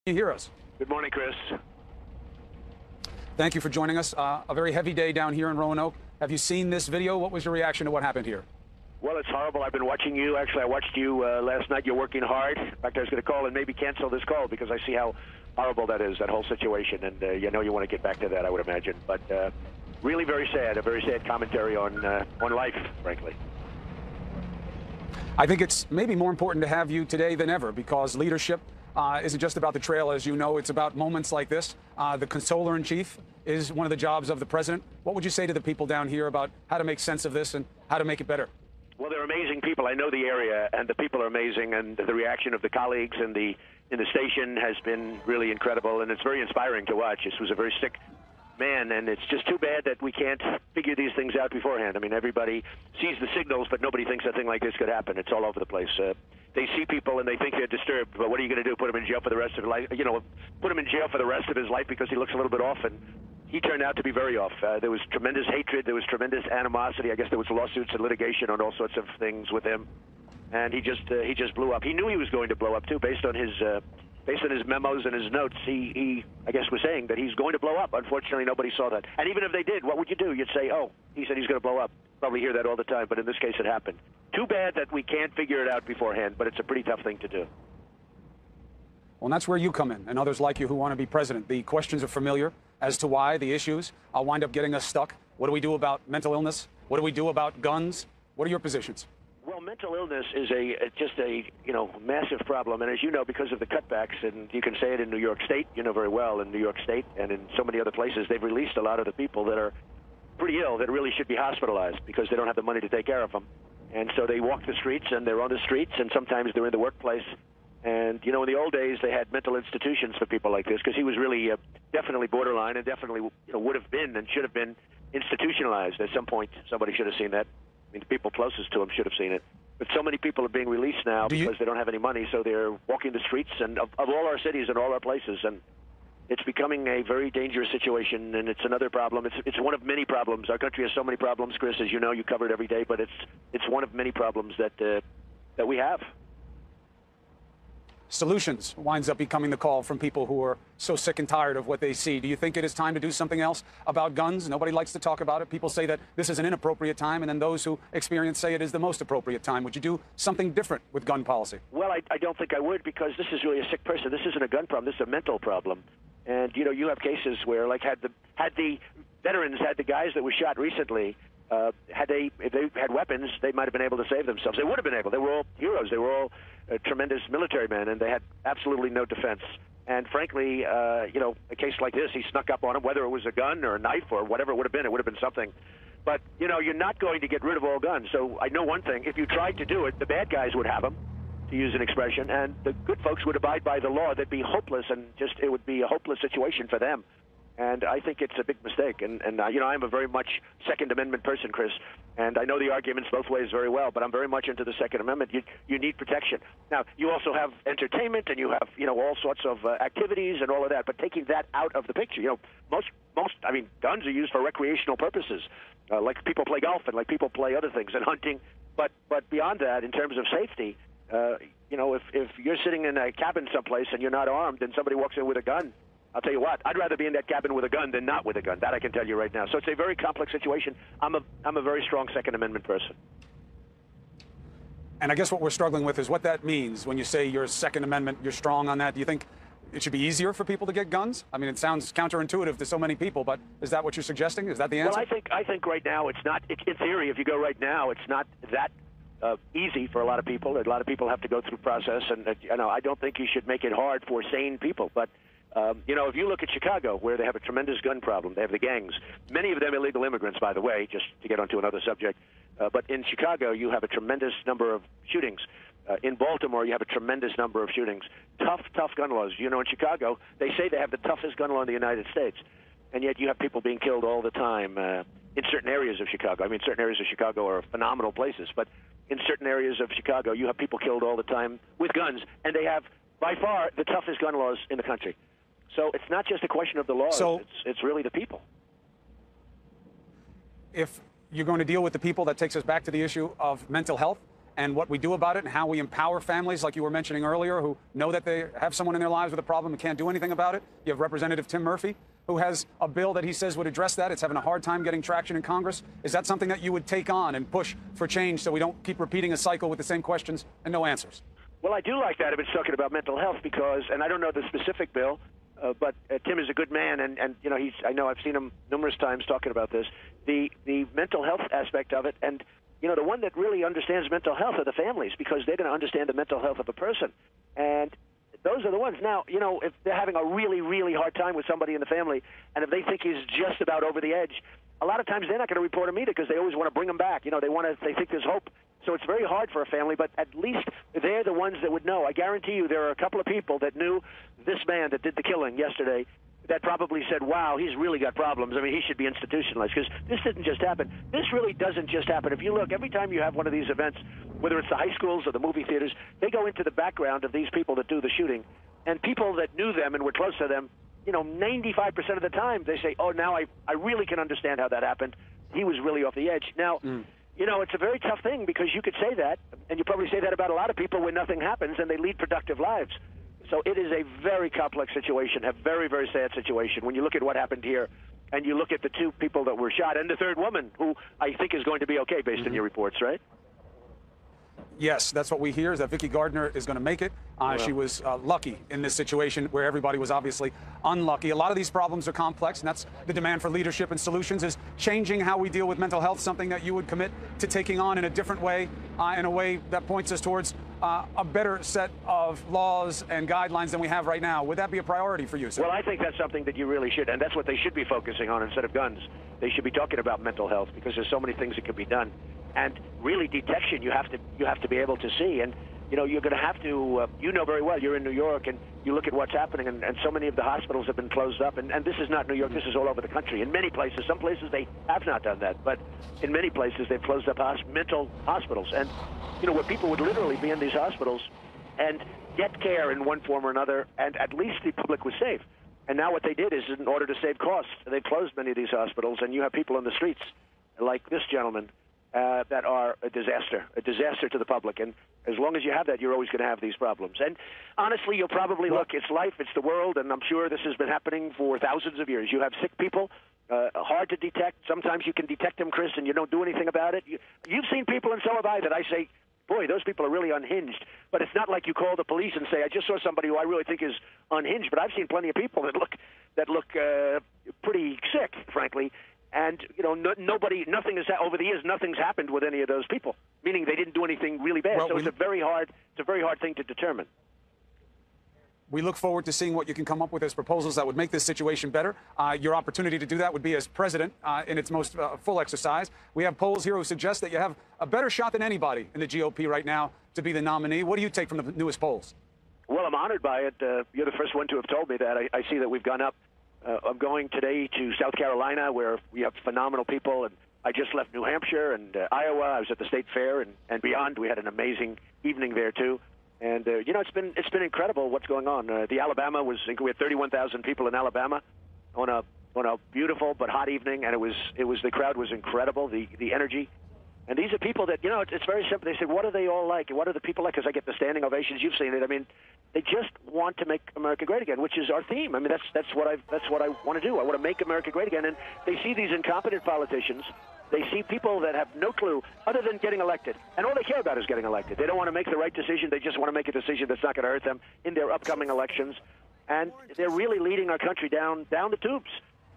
You hear us? Good morning, Chris. Thank you for joining us. A very heavy day down here in Roanoke. Have you seen this video? What was your reaction to what happened here? Well, it's horrible. I've been watching you. Actually, I watched you last night. You're working hard. In fact, I was going to call and maybe cancel this call because I see how horrible that is, that whole situation. And you know you want to get back to that, I would imagine. But really very sad, a very sad commentary on life, frankly. I think it's maybe more important to have you today than ever because leadership isn't just about the trail, as you know. It's about moments like this. The consoler-in-chief is one of the jobs of the president. What would you say to the people down here about how to make sense of this and how to make it better? Well, they're amazing people. I know the area, and the people are amazing, and the reaction of the colleagues in the station has been really incredible, and it's very inspiring to watch. This was a very sick man, and it's just too bad that we can't figure these things out beforehand. I mean, everybody sees the signals, but nobody thinks a thing like this could happen. It's all over the place. They see people and they think they're disturbed, but what are you going to do? Put him in jail for the rest of his life? You know, put him in jail for the rest of his life because he looks a little bit off, and he turned out to be very off. There was tremendous hatred. There was tremendous animosity. I guess there was lawsuits and litigation on all sorts of things with him, and he just blew up. He knew he was going to blow up too, based on his memos and his notes. He I guess was saying that he's going to blow up. Unfortunately, nobody saw that. And even if they did, what would you do? You'd say, oh, he said he's going to blow up. Probably hear that all the time, but in this case it happened. Too bad that we can't figure it out beforehand, but it's a pretty tough thing to do. Well, and that's where you come in, and others like you who want to be president. The questions are familiar as to why the issues wind up getting us stuck. What do we do about mental illness? What do we do about guns? What are your positions? Well, mental illness is just a massive problem, and as you know, because of the cutbacks, and you can say it in New York State, you know very well, in New York State and in so many other places, they've released a lot of the people that are pretty ill that really should be hospitalized because they don't have the money to take care of them, and so they walk the streets and they're on the streets, and sometimes they're in the workplace. And you know, in the old days, they had mental institutions for people like this because he was really definitely borderline and definitely would have been and should have been institutionalized at some point. Somebody should have seen that. I mean, the people closest to him should have seen it. But so many people are being released now because they don't have any money, so they're walking the streets and of all our cities and all our places, and it's becoming a very dangerous situation, and it's another problem. It's one of many problems. Our country has so many problems, Chris, as you know, you cover it every day, but it's one of many problems that we have. Solutions winds up becoming the call from people who are so sick and tired of what they see. Do you think it is time to do something else about guns? Nobody likes to talk about it. People say that this is an inappropriate time, and then those who experience say it is the most appropriate time. Would you do something different with gun policy? Well, I don't think I would, because this is really a sick person. This isn't a gun problem. This is a mental problem. And, you know, you have cases where, like, had the veterans, had the guys that were shot recently, if they had weapons, they might have been able to save themselves. They would have been able. They were all heroes. They were all tremendous military men, and they had absolutely no defense. And frankly, a case like this, he snuck up on him, whether it was a gun or a knife or whatever it would have been something. But, you know, you're not going to get rid of all guns. So I know one thing. If you tried to do it, the bad guys would have them, to use an expression, and the good folks would abide by the law. They'd be hopeless, and it would be a hopeless situation for them. And I think it's a big mistake. And I'm a very much Second Amendment person, Chris, and I know the arguments both ways very well, but I'm very much into the Second Amendment. You need protection. Now, you also have entertainment, and you have, all sorts of activities and all of that, but taking that out of the picture, guns are used for recreational purposes, like people play golf and like people play other things and hunting. But beyond that, in terms of safety, if you're sitting in a cabin someplace and you're not armed and somebody walks in with a gun, I'll tell you what, I'd rather be in that cabin with a gun than not with a gun. That I can tell you right now. So it's a very complex situation. I'm a very strong Second Amendment person. And I guess what we're struggling with is what that means when you say you're Second Amendment, you're strong on that. Do you think it should be easier for people to get guns? I mean, it sounds counterintuitive to so many people, but is that what you're suggesting? Is that the answer? Well, I think right now it's not. In theory, if you go right now, it's not that easy for a lot of people. A lot of people have to go through process, and I don't think you should make it hard for sane people, but. If you look at Chicago, where they have a tremendous gun problem, they have the gangs, many of them illegal immigrants, by the way, just to get onto another subject. But in Chicago, you have a tremendous number of shootings. In Baltimore, you have a tremendous number of shootings. Tough gun laws. In Chicago, they say they have the toughest gun law in the United States, and yet you have people being killed all the time in certain areas of Chicago. I mean, certain areas of Chicago are phenomenal places, but in certain areas of Chicago, you have people killed all the time with guns, and they have, by far, the toughest gun laws in the country. So it's not just a question of the laws, it's really the people. If you're going to deal with the people, that takes us back to the issue of mental health. and what we do about it and how we empower families, like you were mentioning earlier, who know that they have someone in their lives with a problem and can't do anything about it. You have Representative Tim Murphy, who has a bill that he says would address that. It's having a hard time getting traction in Congress. Is that something that you would take on and push for change so we don't keep repeating a cycle with the same questions and no answers? Well, I do like that if it's talking about mental health because, and I don't know the specific bill, but Tim is a good man, and you know I know I've seen him numerous times talking about this, the mental health aspect of it, and you know the one that really understands mental health are the families because they're going to understand the mental health of a person, and those are the ones. Now, you know, if they're having a really, really hard time with somebody in the family, and if they think he's just about over the edge, a lot of times they're not going to report him either because they always want to bring him back. You know, they think there's hope. So it's very hard for a family, but at least they're the ones that would know. I guarantee you there are a couple of people that knew this man that did the killing yesterday that probably said, wow, he's really got problems. I mean, he should be institutionalized because this didn't just happen. This really doesn't just happen. If you look, every time you have one of these events, whether it's the high schools or the movie theaters, they go into the background of these people that do the shooting. And people that knew them and were close to them, you know, 95% of the time they say, oh, now I really can understand how that happened. He was really off the edge. Now, you know, it's a very tough thing because you could say that, and you probably say that about a lot of people when nothing happens and they lead productive lives. So it is a very complex situation, a very, very sad situation. When you look at what happened here and you look at the two people that were shot and the third woman, who I think is going to be okay based on your reports, right? Yes, that's what we hear, is that Vicky Gardner is going to make it. She was lucky in this situation where everybody was obviously unlucky. A lot of these problems are complex, and that's the demand for leadership and solutions. Is changing how we deal with mental health something that you would commit to taking on in a different way, in a way that points us towards a better set of laws and guidelines than we have right now? Would that be a priority for you, sir? Well, I think that's something that you really should, and that's what they should be focusing on instead of guns. They should be talking about mental health because there's so many things that could be done. And really, detection, you have to be able to see. And, you know, you're going to have to, you know very well, you're in New York, and you look at what's happening, and so many of the hospitals have been closed up. And this is not New York, this is all over the country. In many places, some places they have not done that, but in many places they've closed up mental hospitals. And, you know, where people would literally be in these hospitals and get care in one form or another, and at least the public was safe. And now what they did is, in order to save costs, they closed many of these hospitals, and you have people in the streets, like this gentleman, that are a disaster to the public. And as long as you have that, you're always going to have these problems. And honestly, you'll probably look, it's life, it's the world, and I'm sure this has been happening for thousands of years. You have sick people, hard to detect. Sometimes you can detect them, Chris, and you don't do anything about it. You've seen people, and so have I, that I say, boy, those people are really unhinged. But it's not like you call the police and say, I just saw somebody who I really think is unhinged. But I've seen plenty of people that look pretty sick, frankly. And, you know, nothing is, over the years, nothing's happened with any of those people, meaning they didn't do anything really bad. Well, so it's a very hard thing to determine. We look forward to seeing what you can come up with as proposals that would make this situation better. Your opportunity to do that would be as president in its most full exercise. We have polls here who suggest that you have a better shot than anybody in the GOP right now to be the nominee. What do you take from the newest polls? Well, I'm honored by it. You're the first one to have told me that. I see that we've gone up. I'm going today to South Carolina, where we have phenomenal people, and I just left New Hampshire and Iowa. I was at the State Fair and beyond. We had an amazing evening there too, and you know, it's been incredible what's going on. The Alabama we had 31,000 people in Alabama on a beautiful but hot evening, and the crowd was incredible, the energy. And these are people that, you know, it's very simple. They say, what are they all like? What are the people like? Because I get the standing ovations. You've seen it. I mean, they just want to make America great again, which is our theme. I mean, that's what I want to do. I want to make America great again. And they see these incompetent politicians. They see people that have no clue other than getting elected. And all they care about is getting elected. They don't want to make the right decision. They just want to make a decision that's not going to hurt them in their upcoming elections. And they're really leading our country down the tubes.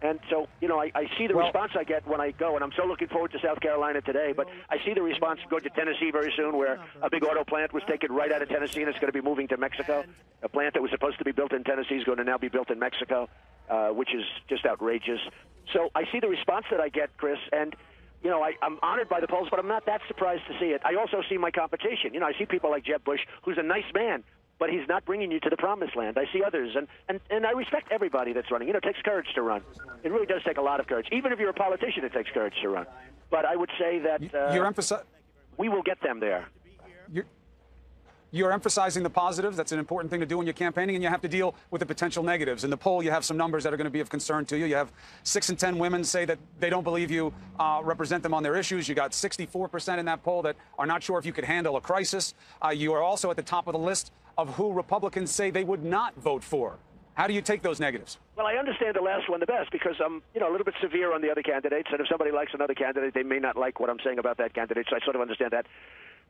And so, you know, I see the response I get when I go, and I'm so looking forward to South Carolina today, but I see the response going to Tennessee very soon, where a big auto plant was taken right out of Tennessee, and it's going to be moving to Mexico. A plant that was supposed to be built in Tennessee is going to now be built in Mexico, which is just outrageous. So I see the response that I get, Chris, and, you know, I'm honored by the polls, but I'm not that surprised to see it. I also see my competition. You know, I see people like Jeb Bush, who's a nice man, but he's not bringing you to the promised land. I see others, and I respect everybody that's running. You know, it takes courage to run. It really does take a lot of courage. Even if you're a politician, it takes courage to run. But I would say that you're we will get them there. you're emphasizing the positives. That's an important thing to do when you're campaigning, and you have to deal with the potential negatives. In the poll, you have some numbers that are going to be of concern to you. You have 6 in 10 women say that they don't believe you represent them on their issues. You got 64% in that poll that are not sure if you could handle a crisis. You are also at the top of the list of who Republicans say they would not vote for. How do you take those negatives? Well, I understand the last one the best because I'm, a little bit severe on the other candidates, and if somebody likes another candidate, they may not like what I'm saying about that candidate, so I sort of understand that.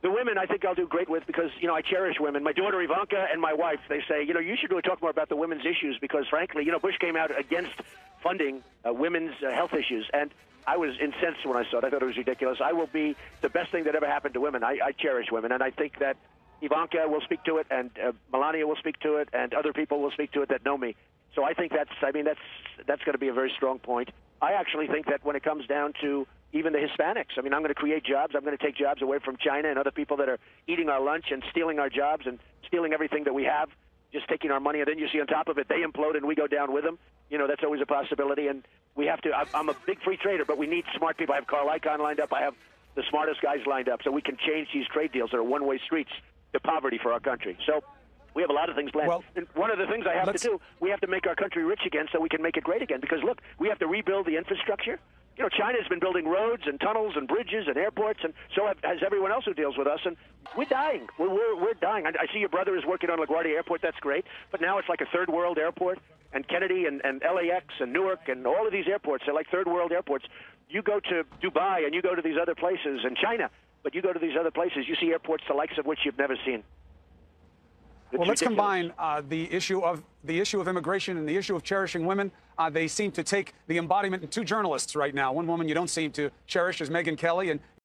The women, I think I'll do great with because, I cherish women. My daughter Ivanka and my wife, they say, you should really talk more about the women's issues because, frankly, Bush came out against funding women's health issues, and I was incensed when I saw it. I thought it was ridiculous. I will be the best thing that ever happened to women. I cherish women, and I think that Ivanka will speak to it, and Melania will speak to it, and other people will speak to it that know me. So I think that's going to be a very strong point. I actually think that when it comes down to even the Hispanics, I'm going to create jobs. I'm going to take jobs away from China and other people that are eating our lunch and stealing our jobs and stealing everything that we have, just taking our money. And then you see on top of it, they implode and we go down with them. That's always a possibility. And we have to, I'm a big free trader, but we need smart people. I have Carl Icahn lined up. I have the smartest guys lined up so we can change these trade deals that are one-way streets to poverty for our country. So we have a lot of things planned. Well, and one of the things I have to do, we have to make our country rich again so we can make it great again. Because, look, we have to rebuild the infrastructure. China's been building roads and tunnels and bridges and airports, and so has everyone else who deals with us. And we're dying. We're dying. I see your brother is working on LaGuardia Airport. That's great. But now it's like a third-world airport. And Kennedy and LAX and Newark and all of these airports, they're like third-world airports. You go to Dubai and you go to these other places, and China, but you go to these other places, you see airports the likes of which you've never seen. Well, let's combine the issue of immigration and the issue of cherishing women. They seem to take the embodiment in two journalists right now. One woman you don't seem to cherish is Megyn Kelly, and